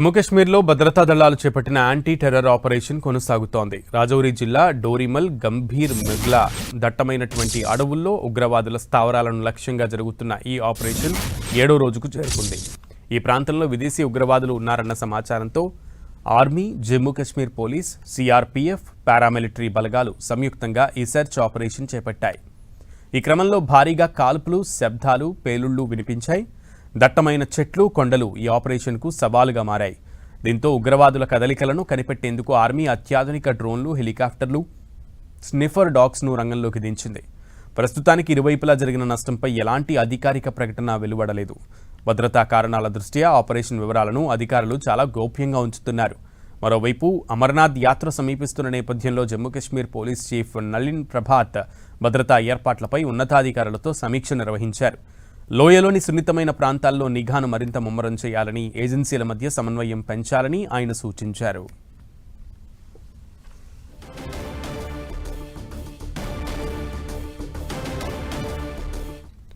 జమ్మూ కశ్మీర్లో భద్రతా దళాలు చేపట్టిన యాంటీ టెర్రర్ ఆపరేషన్ కొనసాగుతోంది. రాజౌరి జిల్లా డోరిమల్ గంభీర్ మెగ్లా దట్టమైనటువంటి అడవుల్లో ఉగ్రవాదుల స్థావరాలను లక్ష్యంగా జరుగుతున్న ఈ ఆపరేషన్ 7వ రోజుకు చేరుకుంది. ఈ ప్రాంతంలో విదేశీ ఉగ్రవాదులు ఉన్నారన్న సమాచారంతో army, Jammu Kashmir police, CRPF, paramilitary బలగాలు సంయుక్తంగా ఈ సెర్చ్ ఆపరేషన్ చేపట్టాయి. ఈ క్రమంలో భారీగా కాల్పులు, శబ్దాలు, పేలుళ్లు వినిపించాయి. దట్టమైన చెట్లు, కొండలు ఈ ఆపరేషన్కు సవాలుగా మారాయి. దీంతో ఉగ్రవాదుల కదలికలను కనిపెట్టేందుకు ఆర్మీ అత్యాధునిక డ్రోన్లు, హెలికాప్టర్లు, స్నిఫర్ డాగ్స్ను రంగంలోకి దించింది. ప్రస్తుతానికి ఇరువైపులా జరిగిన నష్టంపై ఎలాంటి అధికారిక ప్రకటన వెలువడలేదు. భద్రతా కారణాల దృష్ట్యా ఆపరేషన్ వివరాలను అధికారులు చాలా గోప్యంగా ఉంచుతున్నారు. మరోవైపు అమర్నాథ్ యాత్ర సమీపిస్తున్న నేపథ్యంలో జమ్మూ కశ్మీర్ పోలీస్ చీఫ్ నలిన్ ప్రభాత్ భద్రతా ఏర్పాట్లపై ఉన్నతాధికారులతో సమీక్ష నిర్వహించారు. లోయలోని సున్నితమైన ప్రాంతాల్లో నిఘాను మరింత ముమ్మరం చేయాలని, ఏజెన్సీల మధ్య సమన్వయం పెంచాలని ఆయన సూచించారు.